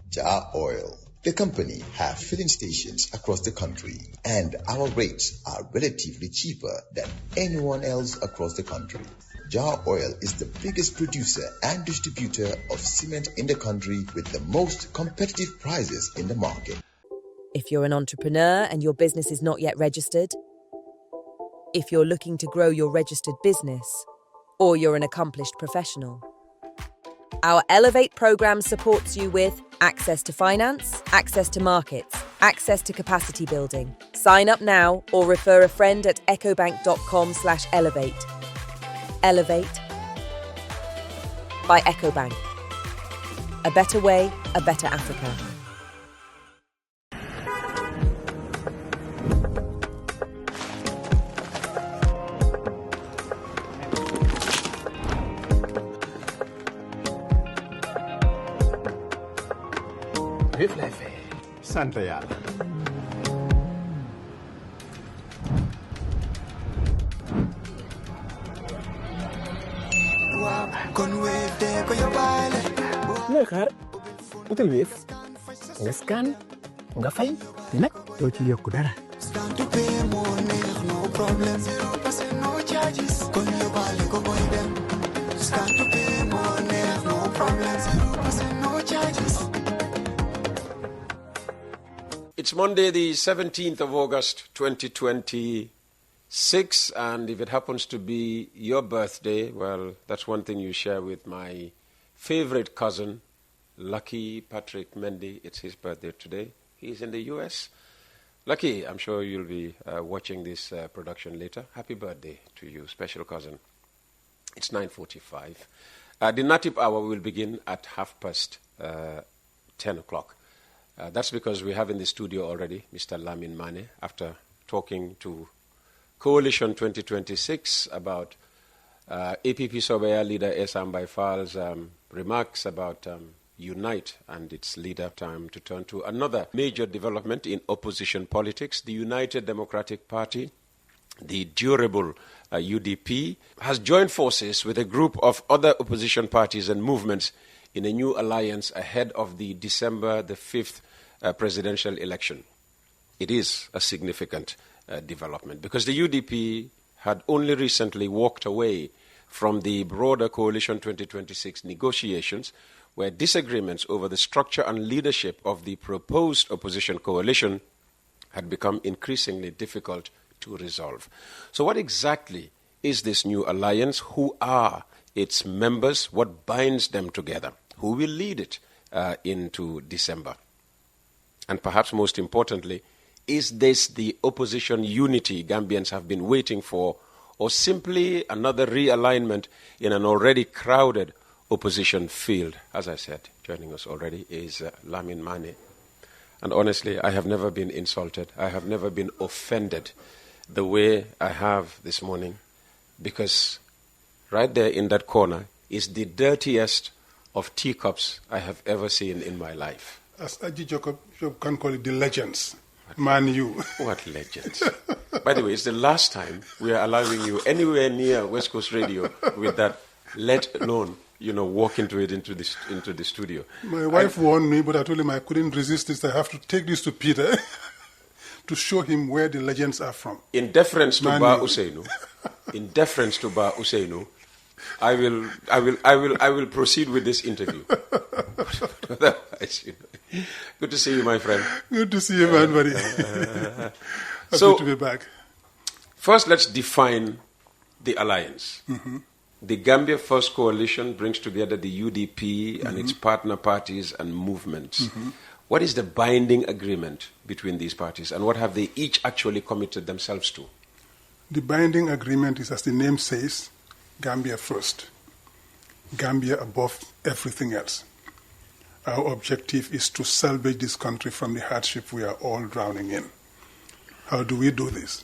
Jar Oil. The company have filling stations across the country, and our rates are relatively cheaper than anyone else across the country. Jar Oil is the biggest producer and distributor of cement in the country with the most competitive prices in the market. If you're an entrepreneur and your business is not yet registered, if you're looking to grow your registered business, or you're an accomplished professional, our Elevate program supports you with access to finance, access to markets, access to capacity building. Sign up now or refer a friend at ecobank.com/elevate. Elevate by EcoBank. A better way, a better Africa. Santa Yala. Nga xaar utal Wave nga scan nga fay te nag doo ci yokku dara. It's Monday, the 17th of August, 2026, and if it happens to be your birthday, well, that's one thing you share with my favorite cousin, Lucky Patrick Mendy. It's his birthday today. He's in the U.S. Lucky, I'm sure you'll be watching this production later. Happy birthday to you, special cousin. It's 9:45. The Natip hour will begin at 10 o'clock. That's because we have in the studio already Mr. Lamin Manneh, after talking to Coalition 2026 about APP Sobaya leader Esam Baifal's remarks about Unite and its leader. Time to turn to another major development in opposition politics. The United Democratic Party, the durable UDP, has joined forces with a group of other opposition parties and movements in a new alliance ahead of the December the 5th presidential election. It is a significant development because the UDP had only recently walked away from the broader Coalition 2026 negotiations, where disagreements over the structure and leadership of the proposed opposition coalition had become increasingly difficult to resolve. So what exactly is this new alliance? Who are its members? What binds them together? Who will lead it into December? And perhaps most importantly, is this the opposition unity Gambians have been waiting for, or simply another realignment in an already crowded opposition field? As I said, joining us already is Lamin Manneh. And honestly, I have never been insulted. I have never been offended the way I have this morning, because right there in that corner is the dirtiest of teacups I have ever seen in my life. As Aji Jacob can call it, the legends. Man, you. What legends? By the way, it's the last time we are allowing you anywhere near West Coast Radio with that, let alone, walk into the studio. My wife warned me, but I told him I couldn't resist this. I have to take this to Peter to show him where the legends are from. In deference to Ba Usainu, I will proceed with this interview. Good to see you, my friend. Good to see you, man, buddy. Happy to be back. First, let's define the alliance. Mm-hmm. The Gambia First Coalition brings together the UDP and its partner parties and movements. Mm-hmm. What is the binding agreement between these parties, and what have they each actually committed themselves to? The binding agreement is, as the name says, Gambia first. Gambia above everything else. Our objective is to salvage this country from the hardship we are all drowning in. How do we do this?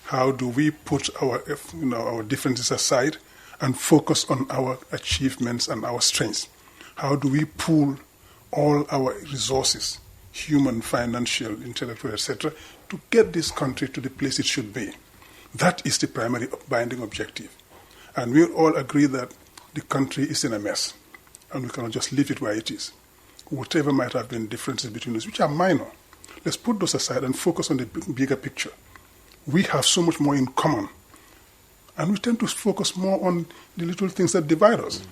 How do we put our differences aside and focus on our achievements and our strengths? How do we pool all our resources, human, financial, intellectual, etc., to get this country to the place it should be? That is the primary binding objective. And we all agree that the country is in a mess, and we cannot just leave it where it is. whatever might have been differences between us, which are minor. Let's put those aside and focus on the bigger picture. We have so much more in common. And we tend to focus more on the little things that divide us.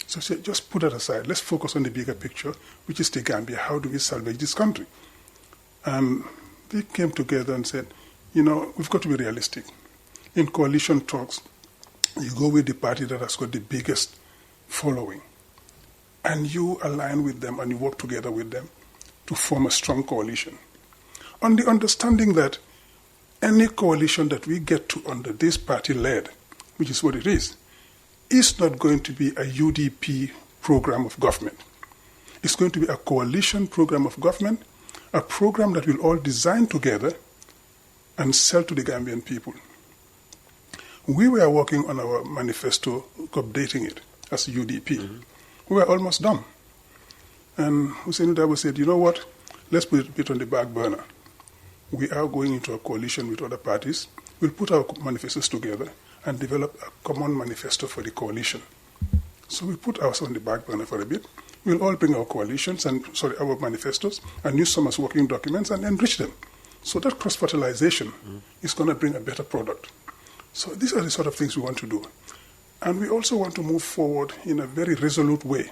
So just put that aside. Let's focus on the bigger picture, which is the Gambia. How do we salvage this country? And they came together and said, we've got to be realistic. In coalition talks, you go with the party that has got the biggest following, and you align with them and you work together with them to form a strong coalition. On the understanding that any coalition that we get to under this party-led, which is what it is not going to be a UDP program of government. It's going to be a coalition program of government, a program that we'll all design together and sell to the Gambian people. We were working on our manifesto, updating it as UDP. Mm-hmm. We were almost done. And Hussein Dabo said, you know what, let's put it on the back burner. We are going into a coalition with other parties. We'll put our manifestos together and develop a common manifesto for the coalition. So we put ours on the back burner for a bit. We'll all bring our our manifestos and use some as working documents and enrich them. So that cross-fertilization is going to bring a better product. So these are the sort of things we want to do. And we also want to move forward in a very resolute way,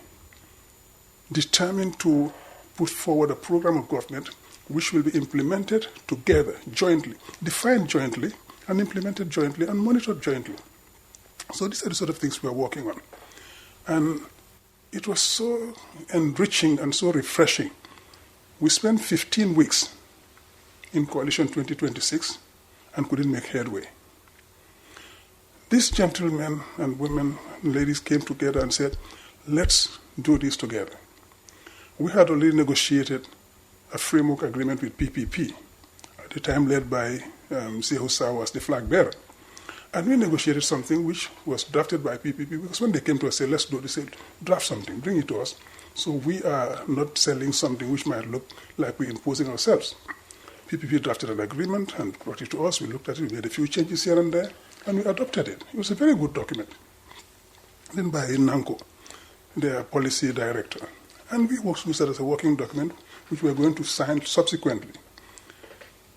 determined to put forward a program of government which will be implemented together, jointly, defined jointly, and implemented jointly, and monitored jointly. So these are the sort of things we are working on. And it was so enriching and so refreshing. We spent 15 weeks in Coalition 2026 and couldn't make headway. These gentlemen and women and ladies came together and said, let's do this together. We had already negotiated a framework agreement with PPP, at the time led by Sehu Sawa as the flag bearer. And we negotiated something which was drafted by PPP, because when they came to us and said, let's do this, they said, draft something, bring it to us. So we are not selling something which might look like we're imposing ourselves. PPP drafted an agreement and brought it to us. We looked at it, we made a few changes here and there, and we adopted it. It was a very good document. Then by Nanko, their policy director. And we worked with that as a working document, which we are going to sign subsequently.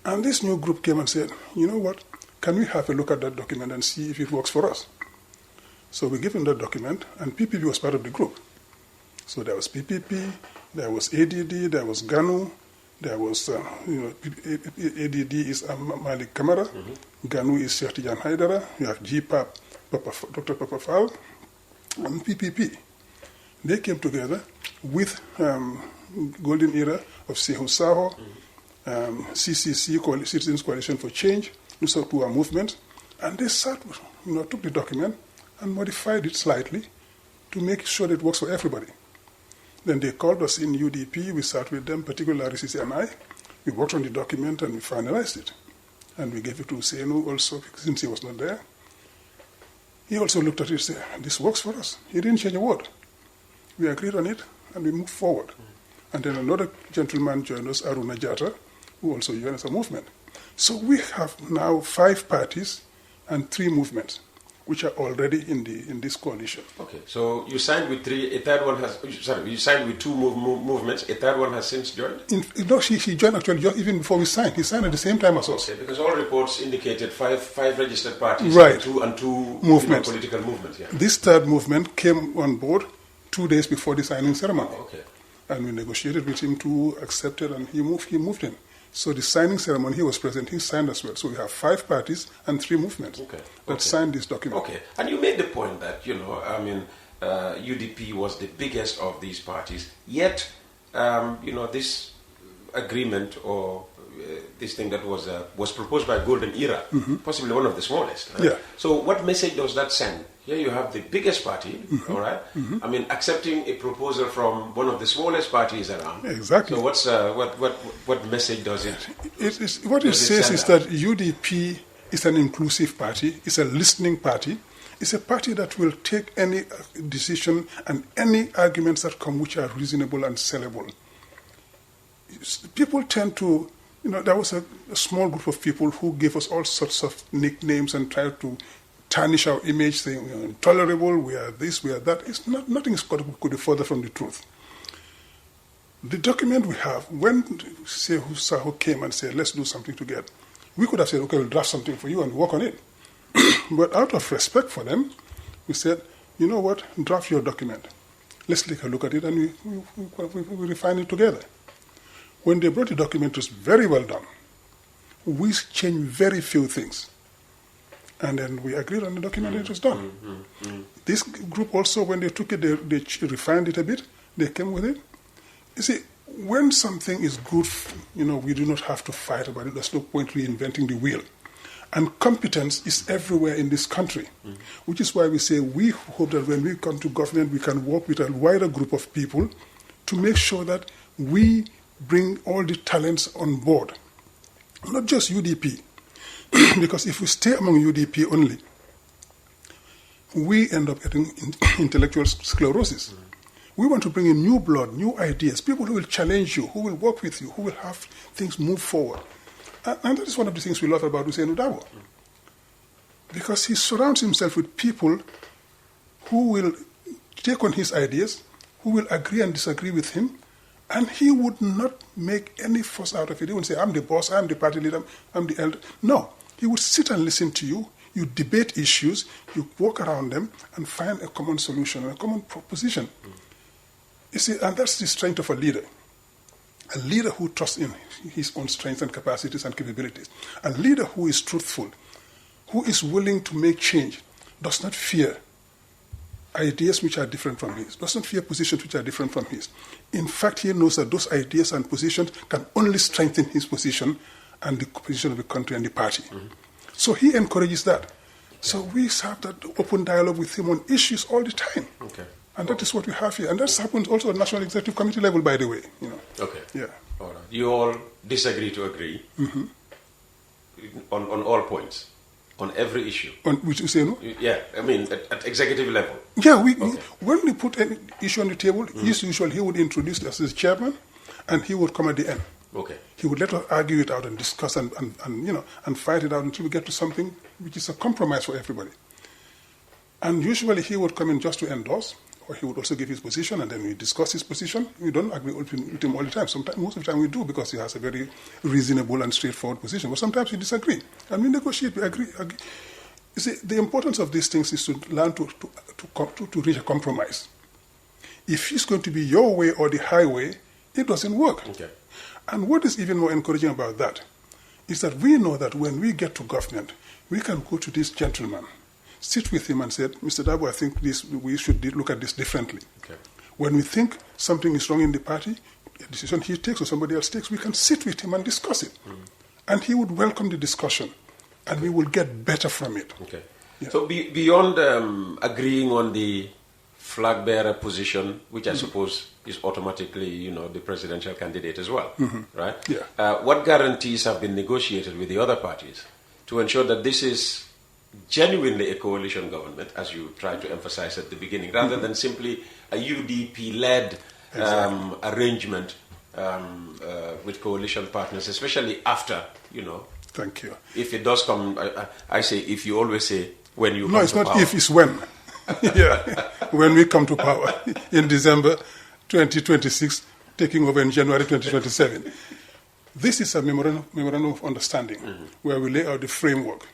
And this new group came and said, you know what, can we have a look at that document and see if it works for us? So we gave them that document, and PPP was part of the group. So there was PPP, there was ADD, there was GANU, there was, ADD is Malik Kamara, GANU is Sheikh Tijan Haidara, you have GPAP, Dr. Papa Fall, and PPP. They came together with Golden Era of Sehu Saho, CCC, Citizens Coalition for Change, Nusapua Movement, and they took the document and modified it slightly to make sure that it works for everybody. Then they called us in UDP, we sat with them, particularly Sisi and I. We worked on the document and we finalized it. And we gave it to Senu also, since he was not there. He also looked at it and said, this works for us. He didn't change a word. We agreed on it and we moved forward. And then another gentleman joined us, Aruna Jata, who also joined us a movement. So we have now 5 parties and 3 movements, which are already in this coalition. Okay, so you signed with 3, a third one has, you signed with 2 movements, a third one has since joined? He joined actually even before we signed. He signed at the same time as us. Okay, because all reports indicated 5 registered parties, right, and two movements. Political movements. Yeah. This third movement came on board 2 days before the signing ceremony. Oh, okay. And we negotiated with him to accept it, and he moved in. So the signing ceremony, he was present, he signed as well. So we have 5 parties and 3 movements that signed this document. Okay, and you made the point that, UDP was the biggest of these parties, yet, this agreement or this thing that was proposed by Golden Era, possibly one of the smallest. Right? Yeah. So what message does that send? Here you have the biggest party, all right? Accepting a proposal from one of the smallest parties around. Exactly. So what message does it? What it says is that UDP is an inclusive party. It's a listening party. It's a party that will take any decision and any arguments that come which are reasonable and sellable. People tend to, there was a small group of people who gave us all sorts of nicknames and tried to tarnish our image, saying we are intolerable, we are this, we are that. Nothing could be further from the truth. The document we have, when, say, Saho came and said, let's do something together, we could have said, okay, we'll draft something for you and work on it. But out of respect for them, we said, you know what, draft your document. Let's take a look at it and we refine it together. When they brought the document, it was very well done. We changed very few things. And then we agreed on the document and it was done. This group also, when they took it, they refined it a bit, they came with it. You see, when something is good, we do not have to fight about it. There's no point reinventing the wheel. And competence is everywhere in this country, which is why we say we hope that when we come to government, we can work with a wider group of people to make sure that we bring all the talents on board. Not just UDP, because if we stay among UDP only, we end up getting intellectual sclerosis. We want to bring in new blood, new ideas, people who will challenge you, who will work with you, who will have things move forward. And that is one of the things we love about Hussein Dabo. Because he surrounds himself with people who will take on his ideas, who will agree and disagree with him, and he would not make any fuss out of it. He wouldn't say, I'm the boss, I'm the party leader, I'm the elder. No, he would sit and listen to you, you debate issues, you walk around them, and find a common solution, a common proposition. You see, and that's the strength of a leader who trusts in his own strengths and capacities and capabilities. A leader who is truthful, who is willing to make change, does not fear ideas which are different from his, does not fear positions which are different from his. In fact, he knows that those ideas and positions can only strengthen his position and the position of the country and the party. So he encourages that. So we have that open dialogue with him on issues all the time. Okay. And that is what we have here. And that happens also at National Executive Committee level, by the way. Okay. Yeah. All right. You all disagree to agree on all points, on every issue. On which you say no? Yeah, I mean at executive level. Yeah, when we put an issue on the table, as usual, he would introduce us as chairman, and he would come at the end. Okay. He would let us argue it out and discuss and fight it out until we get to something which is a compromise for everybody. And usually he would come in just to endorse, or he would also give his position, and then we discuss his position. We don't agree with him all the time. Most of the time we do, because he has a very reasonable and straightforward position. But sometimes we disagree, and we negotiate, we agree. You see, the importance of these things is to learn to reach a compromise. If it's going to be your way or the highway, it doesn't work. Okay. And what is even more encouraging about that is that we know that when we get to government, we can go to this gentleman, sit with him and say, Mr. Dabo, I think we should look at this differently. Okay. When we think something is wrong in the party, a decision he takes or somebody else takes, we can sit with him and discuss it. And he would welcome the discussion, and we will get better from it. Okay. Yeah. So beyond agreeing on the flag bearer position, which I suppose is automatically, the presidential candidate as well, right? Yeah. What guarantees have been negotiated with the other parties to ensure that this is genuinely a coalition government, as you tried to emphasize at the beginning, rather than simply a UDP-led arrangement with coalition partners, especially after, Thank you. If it does come, I say if, you always say when you come to power. No, it's not if, it's when. Yeah, when we come to power in December 2026, taking over in January 2027. This is a memorandum of understanding where we lay out the framework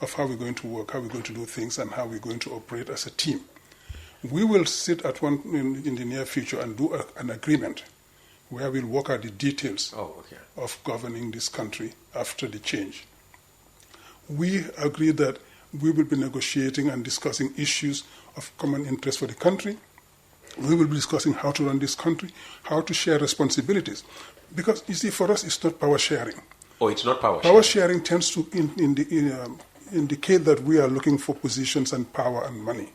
of how we're going to work, how we're going to do things, and how we're going to operate as a team. We will sit at one in the near future and do an agreement where we'll work out the details of governing this country after the change. We agree that we will be negotiating and discussing issues of common interest for the country. We will be discussing how to run this country, how to share responsibilities. Because, you see, for us, it's not power sharing. Oh, it's not power sharing. Power sharing tends to indicate that we are looking for positions and power and money.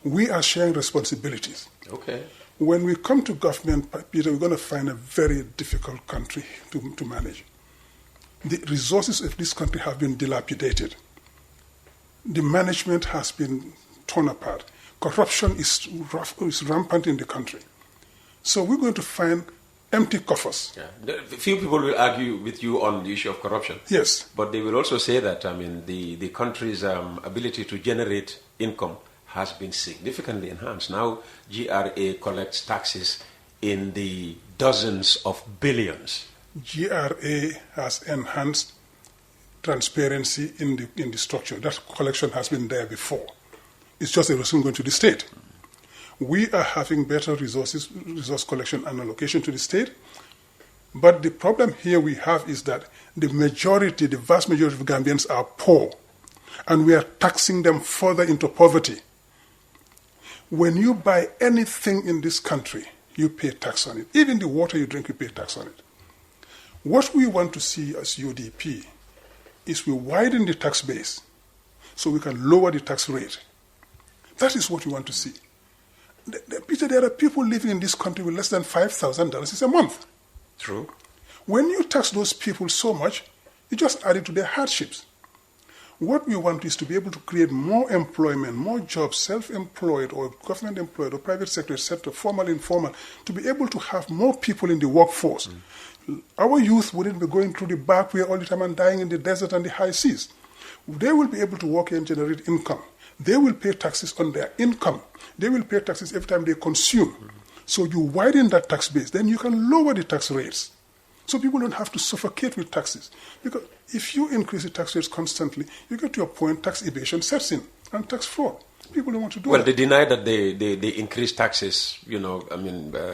We are sharing responsibilities. Okay. When we come to government, Peter, we're going to find a very difficult country to manage. The resources of this country have been dilapidated. The management has been torn apart. Corruption is rampant in the country. So we're going to find empty coffers. Yeah. Few people will argue with you on the issue of corruption. Yes. But they will also say that, the country's ability to generate income has been significantly enhanced. Now, GRA collects taxes in the dozens of billions. GRA has enhanced transparency in the structure. That collection has been there before. It's just a resume going to the state. We are having better resource collection and allocation to the state. But the problem here we have is that the vast majority of Gambians are poor, and we are taxing them further into poverty. When you buy anything in this country, you pay tax on it. Even the water you drink, you pay tax on it. What we want to see as UDP is we widen the tax base so we can lower the tax rate. That is what we want to see. Peter, there are people living in this country with less than $5,000 a month. True. When you tax those people so much, you just add it to their hardships. What we want is to be able to create more employment, more jobs, self-employed or government employed or private sector, etc., formal, informal, to be able to have more people in the workforce. Our youth wouldn't be going through the back way all the time and dying in the desert and the high seas. They will be able to work and generate income. They will pay taxes on their income. They will pay taxes every time they consume. So you widen that tax base, then you can lower the tax rates. So people don't have to suffocate with taxes. Because if you increase the tax rates constantly, you get to a point tax evasion sets in and tax fraud. People don't want to do that. Well, they deny that they increase taxes,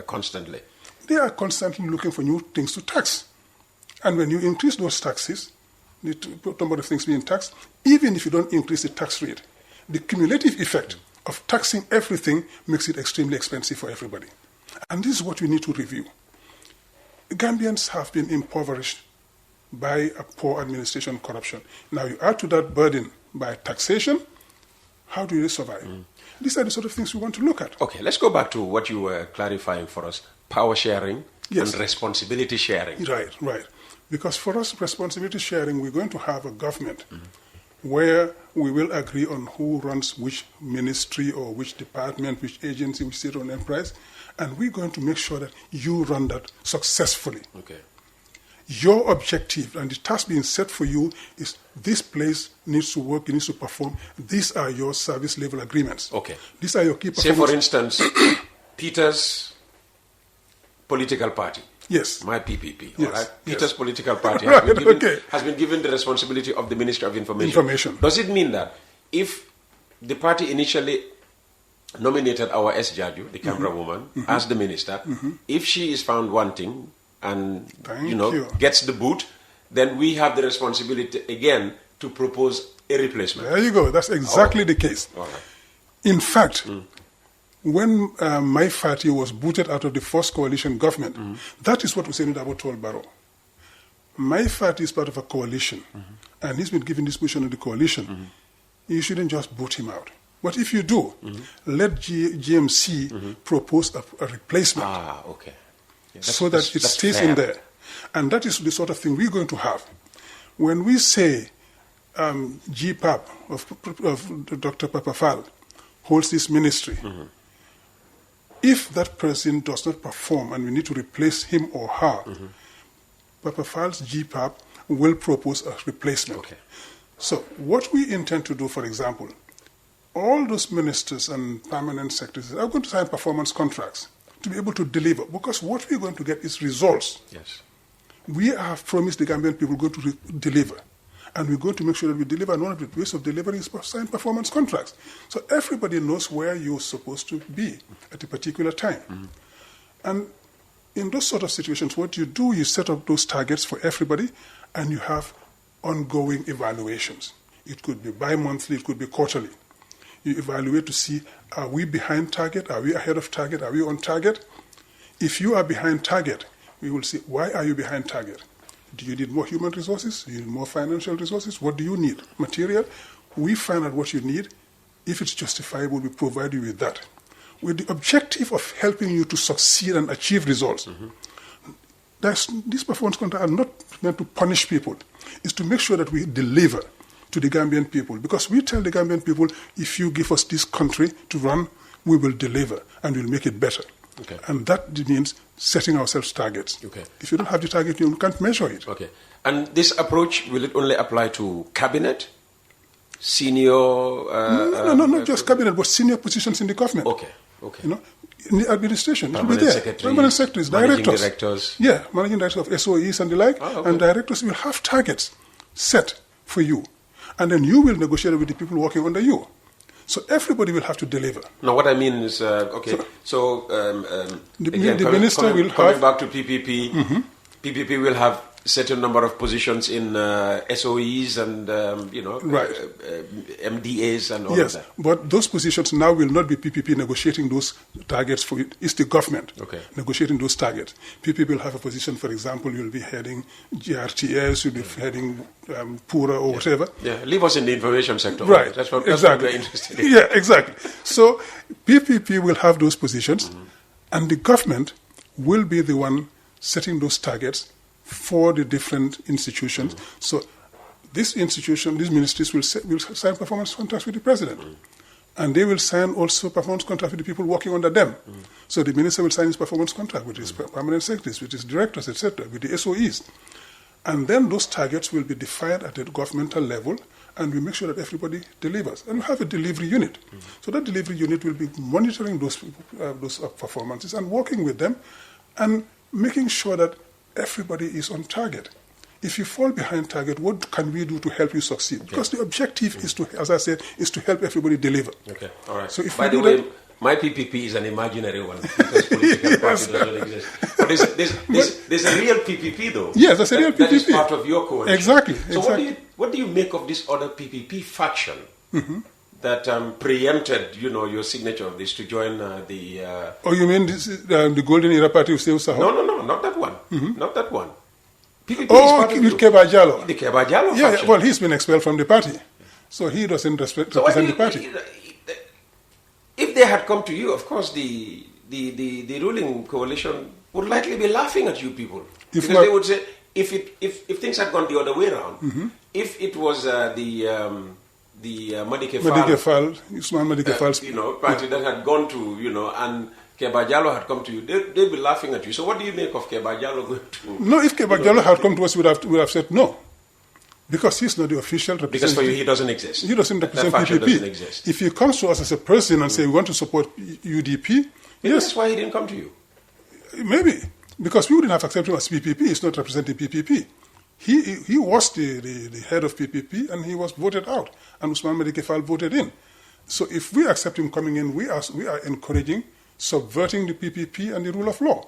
constantly. They are constantly looking for new things to tax. And when you increase those taxes, the number of things being taxed, even if you don't increase the tax rate, the cumulative effect of taxing everything makes it extremely expensive for everybody. And this is what we need to review. Gambians have been impoverished by a poor administration and corruption. Now you add to that burden by taxation, how do they survive? These are the sort of things we want to look at. Okay, let's go back to what you were clarifying for us. Power sharing and responsibility sharing. Right. Because for us, responsibility sharing, we're going to have a government where we will agree on who runs which ministry or which department, which agency, which state-owned enterprise, and we're going to make sure that you run that successfully. Okay. Your objective and the task being set for you is this place needs to work, it needs to perform. These are your service level agreements. Okay. These are your key Say, performance. for instance, Peter's political party. Yes. My PPP. Yes. All right? Yes. Peter's political party Right, has been given the responsibility of the Ministry of Information. Does it mean that if the party initially nominated our Jaju, the Canberra woman, as the minister, if she is found wanting and gets the boot, then we have the responsibility again to propose a replacement. There you go. That's exactly the case. All right. In fact, when my party was booted out of the first coalition government, that is what Hussein Dabo told Barrow. My party is part of a coalition, and he's been given this position in the coalition. You shouldn't just boot him out. But if you do, let GMC propose a replacement. Okay. Yeah, so that it stays in there. And that is the sort of thing we're going to have. When we say GPAP of Dr. Papafal holds this ministry, if that person does not perform and we need to replace him or her, Papafal's GPAP will propose a replacement. Okay. So what we intend to do, for example, all those ministers and permanent secretaries are going to sign performance contracts to be able to deliver, because what we're going to get is results. Yes. We have promised the Gambian people we're going to deliver, and we're going to make sure that we deliver, and one of the ways of delivering is sign performance contracts. So everybody knows where you're supposed to be at a particular time. And in those sort of situations, what you do, you set up those targets for everybody, and you have ongoing evaluations. It could be bi-monthly, it could be quarterly. You evaluate to see, are we behind target? Are we ahead of target? Are we on target? If you are behind target, we will see, why are you behind target? Do you need more human resources? Do you need more financial resources? What do you need? Material? We find out what you need. If it's justifiable, we provide you with that, with the objective of helping you to succeed and achieve results. These performance contracts are not meant to punish people. It's to make sure that we deliver to the Gambian people. Because we tell the Gambian people, if you give us this country to run, we will deliver and we'll make it better. Okay. And that means setting ourselves targets. Okay. If you don't have the target, you can't measure it. Okay. And this approach, will it only apply to cabinet, senior? No, not just cabinet, but senior positions in the government. Okay. Okay. In the administration, it will be Permanent there. secretaries, Permanent secretaries, managing directors. directors. Yeah, managing directors of SOEs and the like. Oh, okay. And directors will have targets set for you. And then you will negotiate with the people working under you. So everybody will have to deliver. Now, what I mean is, okay, so The again, minister will coming have... back to PPP, PPP will have certain number of positions in SOEs and, Right. MDAs and all Yes, of that. but those positions now will not be PPP negotiating those targets for it. It's the government negotiating those targets. PPP will have a position, for example, you'll be heading GRTS, you'll be heading PURA or whatever. Yeah, leave us in the information sector. Right, That's what exactly. we're interested in. Yeah, exactly. So PPP will have those positions, and the government will be the one setting those targets for the different institutions. So this institution, these ministries will sign performance contracts with the president. And they will sign also performance contracts with the people working under them. So the minister will sign his performance contract with his permanent secretaries, with his directors, etc., with the SOEs. And then those targets will be defined at a governmental level, and we make sure that everybody delivers. And we have a delivery unit. So that delivery unit will be monitoring those performances and working with them and making sure that everybody is on target. If you fall behind target, what can we do to help you succeed? Because the objective is to, as I said, is to help everybody deliver. Okay, all right. So if By the way, my PPP is an imaginary one because political party doesn't exist. But there's a real PPP though. Yes, there's a real PPP. That is part of your coalition. Exactly. So what do you make of this other PPP faction that preempted, your signature of this to join the... Oh, you mean this, the Golden Era Party of Seou Sahel? No, not that one. Not that one. PPP is Oh, part of with Keba Jallow. the Keba Jallow Yeah, faction. well, he's been expelled from the party. So he doesn't represent the party. If they had come to you, of course, the ruling coalition would likely be laughing at you people. Because they would say, if things had gone the other way around, if it was the Manneh party that had gone to, and Keba Jallow had come to you, they'd be laughing at you. So what do you make of Keba Jallow going to... No, if Keba Jallow had come to us, we would have said no. Because he's not the official representative. Because for you, he doesn't exist. He doesn't represent that faction PPP. Doesn't exist. If he comes to us as a person and say we want to support UDP, Maybe yes. that's why he didn't come to you. Maybe. Because we wouldn't have accepted him as PPP. He's not representing PPP. He was the head of PPP and he was voted out. And Usman Manneh Kefal voted in. So if we accept him coming in, we are encouraging, subverting the PPP and the rule of law.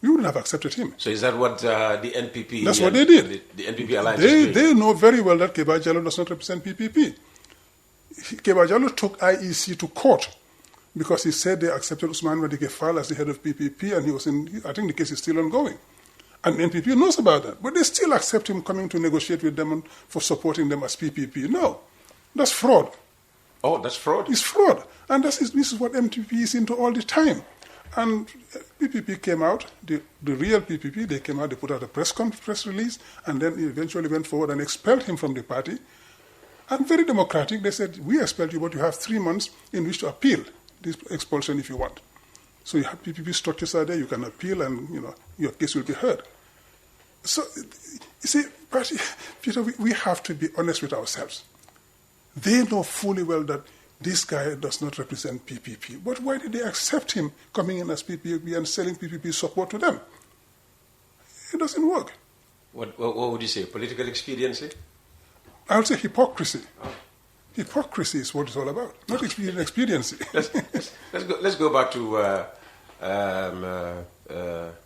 We wouldn't have accepted him. So is that what the NPP... That's what they did. The NPP alliance is doing? They know very well that Keba Jallow does not represent PPP. Keba Jallow took IEC to court because he said they accepted Usman Manneh Kefal as the head of PPP, and he was in... I think the case is still ongoing. And NPP knows about that. But they still accept him coming to negotiate with them for supporting them as PPP. No. That's fraud. Oh, that's fraud? It's fraud. And this is what MPP is into all the time. And PPP came out, the real PPP, they came out, they put out a press release, and then eventually went forward and expelled him from the party. And very democratic, they said, we expelled you, but you have 3 months in which to appeal this expulsion if you want. So you have PPP structures are there, you can appeal and, your case will be heard. So, you see, Peter, we have to be honest with ourselves. They know fully well that this guy does not represent PPP. But why did they accept him coming in as PPP and selling PPP support to them? It doesn't work. What would you say? Political expediency? I would say hypocrisy. Oh. Hypocrisy is what it's all about, not expediency. Let's go back to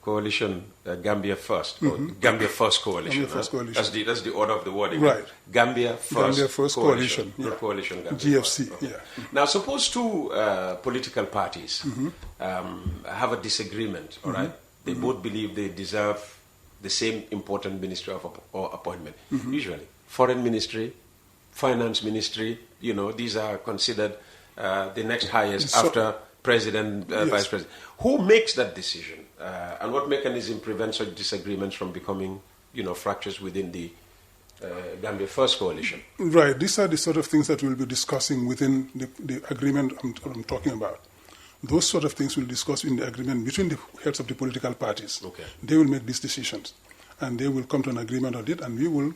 coalition Gambia First, or Gambia First Coalition. Gambia First Coalition. That's the order of the wording. Right. Gambia First Coalition. Yeah. Coalition Gambia GFC, First. Okay. Yeah. Now, suppose two political parties have a disagreement, all right? They both believe they deserve the same important ministry or appointment. Usually, foreign ministry, finance ministry, these are considered the next highest after president, vice president. Who makes that decision? And what mechanism prevents such disagreements from becoming, fractures within the Gambia First Coalition? Right. These are the sort of things that we'll be discussing within the agreement I'm talking about. Those sort of things we'll discuss in the agreement between the heads of the political parties. Okay. They will make these decisions, and they will come to an agreement on it, and we will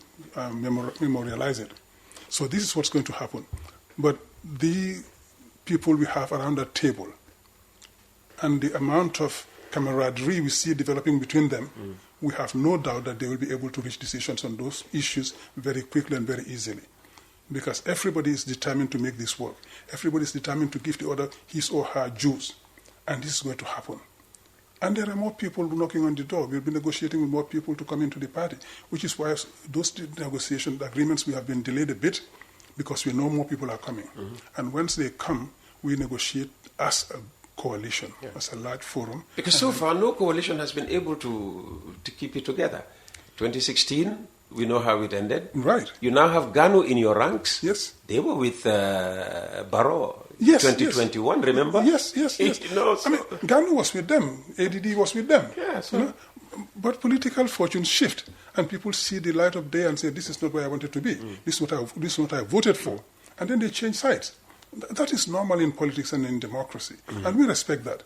memorialize it. So this is what's going to happen. But the people we have around that table, and the amount of camaraderie we see developing between them, we have no doubt that they will be able to reach decisions on those issues very quickly and very easily. Because everybody is determined to make this work. Everybody is determined to give the other his or her dues. And this is going to happen. And there are more people knocking on the door. We'll be negotiating with more people to come into the party, which is why those negotiation agreements we have been delayed a bit, because we know more people are coming. And once they come, we negotiate as a coalition, as a large forum. Because so far, no coalition has been able to keep it together. 2016, we know how it ended. Right. You now have Ganu in your ranks. Yes. They were with Barrow. Yes, 2021, yes. remember? Yes. I mean, Ganu was with them. ADD was with them. Yes. You know? But political fortunes shift, and people see the light of day and say, this is not where I wanted to be. This is what I voted for. And then they change sides. That is normal in politics and in democracy. And we respect that.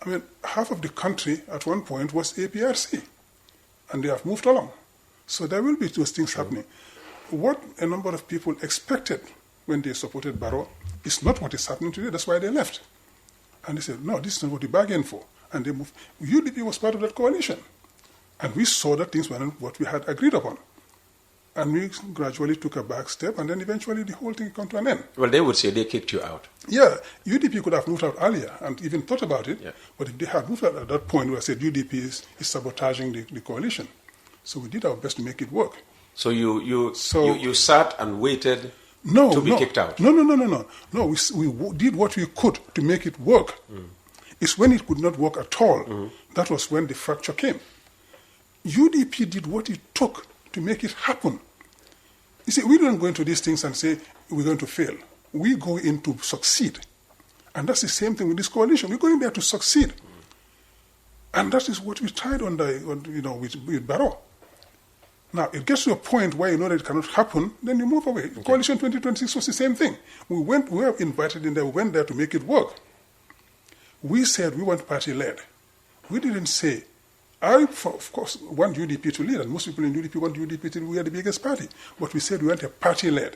I mean, half of the country at one point was APRC. And they have moved along. So there will be those things happening. What a number of people expected when they supported Barrow is not what is happening today. That's why they left. And they said, no, this is not what we bargained for. And they moved. UDP was part of that coalition. And we saw that things weren't what we had agreed upon. And we gradually took a back step, and then eventually the whole thing came to an end. Well, they would say they kicked you out. Yeah, UDP could have moved out earlier and even thought about it. Yeah. But if they had moved out at that point, we said UDP is sabotaging the coalition. So we did our best to make it work. So you sat and waited to be kicked out? No. No, we did what we could to make it work. It's when it could not work at all. That was when the fracture came. UDP did what it took to make it happen. You see, we don't go into these things and say we're going to fail. We go in to succeed. And that's the same thing with this coalition. We're going there to succeed. And that is what we tried with Barrow. Now, it gets to a point where you know that it cannot happen, then you move away. Okay. Coalition 2026 was the same thing. We were invited in there, we went there to make it work. We said we want party-led. We didn't say, of course, want UDP to lead, and most people in UDP want UDP to lead. We are the biggest party. But we said we want a party-led.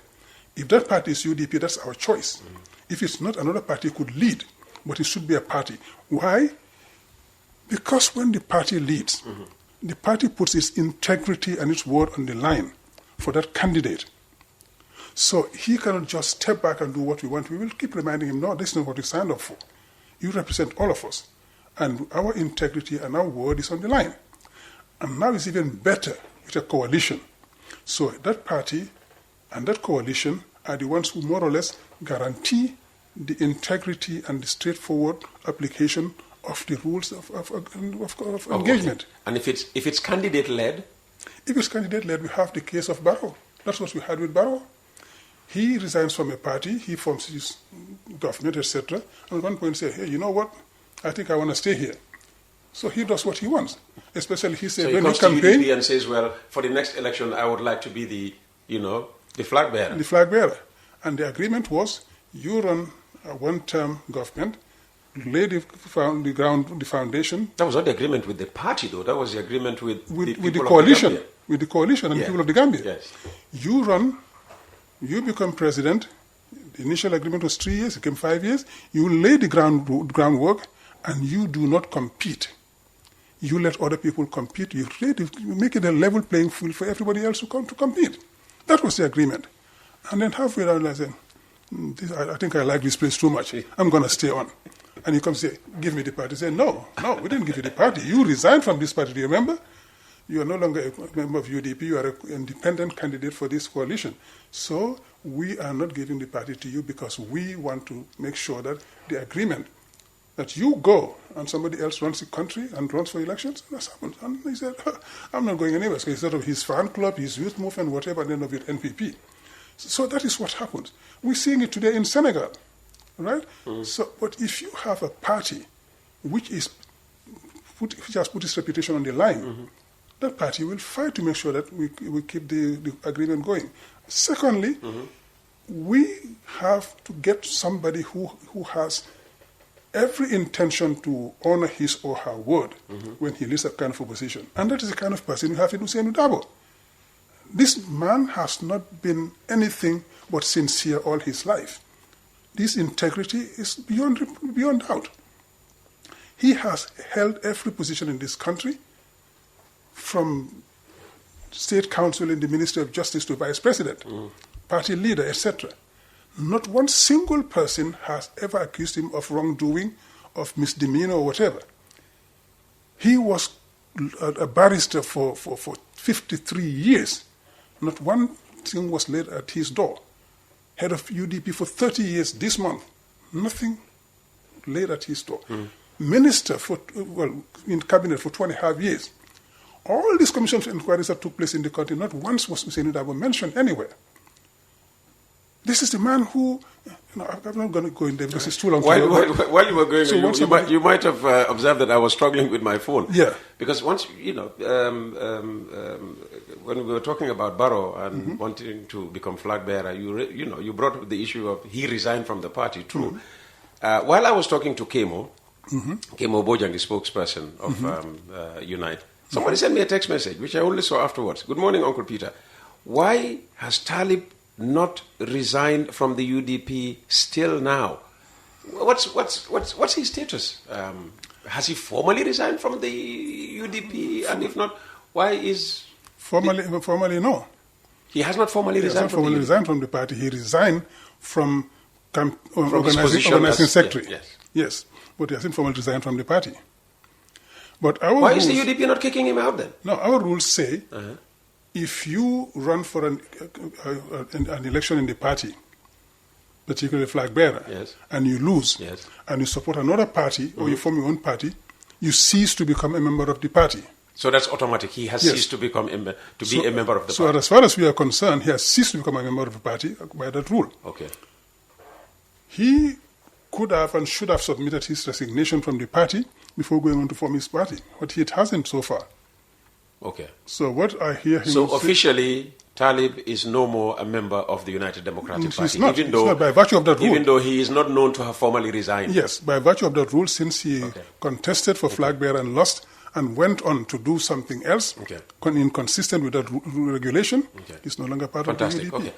If that party is UDP, that's our choice. If it's not, another party could lead, but it should be a party. Why? Because when the party leads, the party puts its integrity and its word on the line for that candidate. So he cannot just step back and do what we want. We will keep reminding him, no, this is not what you signed up for. You represent all of us. And our integrity and our word is on the line. And now it's even better with a coalition. So that party and that coalition are the ones who more or less guarantee the integrity and the straightforward application of the rules of engagement. Okay. And if it's candidate-led? If it's candidate-led, we have the case of Barrow. That's what we had with Barrow. He resigns from a party, he forms his government, etc. And at one point say, hey, you know what? I think I want to stay here. So he does what he wants. Especially he said, when he campaign... to UDP and says, well, for the next election, I would like to be the flag bearer. The flag bearer. And the agreement was, you run a one-term government, lay the foundation. That was not the agreement with the party, though. That was the agreement with the coalition. With the coalition and the people of the Gambia. Yes. You run, you become president. The initial agreement was 3 years, it became 5 years. You lay the groundwork, and you do not compete. You let other people compete. You make it a level playing field for everybody else to come to compete. That was the agreement. And then halfway down, I said, I think I like this place too much. I'm going to stay on. And you come say, give me the party. Say, no, we didn't give you the party. You resigned from this party, do you remember? You are no longer a member of UDP. You are an independent candidate for this coalition. So we are not giving the party to you because we want to make sure that the agreement that you go and somebody else runs the country and runs for elections, that's happened. And he said, I'm not going anywhere. So instead of his fan club, his youth movement, whatever, and then of it, NPP. So that is what happens. We're seeing it today in Senegal, right? So, but if you have a party which has put its reputation on the line, that party will fight to make sure that we keep the agreement going. Secondly, we have to get somebody who has every intention to honor his or her word when he leads that kind of opposition. And that is the kind of person we have in Hussein Dabo. This man has not been anything but sincere all his life. This integrity is beyond doubt. He has held every position in this country, from State Council in the Ministry of Justice to Vice President, party leader, etc. Not one single person has ever accused him of wrongdoing, of misdemeanor or whatever. He was a barrister for 53 years. Not one thing was laid at his door. Head of UDP for 30 years this month. Nothing laid at his door. Minister in cabinet for 2.5 years. All these commissions of inquiries that took place in the country, not once was Hussein Dabo mentioned anywhere. This is the man who, I'm not going to go in there because it's too long. While you were going, so you might have observed that I was struggling with my phone. Yeah. Because once, when we were talking about Barrow and wanting to become flag bearer, you brought up the issue of he resigned from the party. True. While I was talking to Kemo Bojang, the spokesperson of Unite, somebody sent me a text message, which I only saw afterwards. Good morning, Uncle Peter. Why has Talib not resigned from the UDP still now? What's his status? Has he formally resigned from the UDP? And if not, why is... Formally, no. He has not formally resigned from the UDP? Resigned from the party. He resigned from organizing secretary. Yes. But he hasn't formally resigned from the party. But why is the UDP not kicking him out then? No, our rules say if you run for an election in the party, particularly flag bearer, and you lose, and you support another party or you form your own party, you cease to become a member of the party. So that's automatic. He has ceased to become be a member of the party. So as far as we are concerned, he has ceased to become a member of the party by that rule. Okay. He could have and should have submitted his resignation from the party before going on to form his party, but he hasn't so far. Okay. So what I hear him say... So officially, Talib is no more a member of the United Democratic Party. He's not, by virtue of that rule. Even though he is not known to have formally resigned. Yes, by virtue of that rule, since he contested for flag bearer and lost and went on to do something else, inconsistent with that regulation, he's no longer part of the UDP.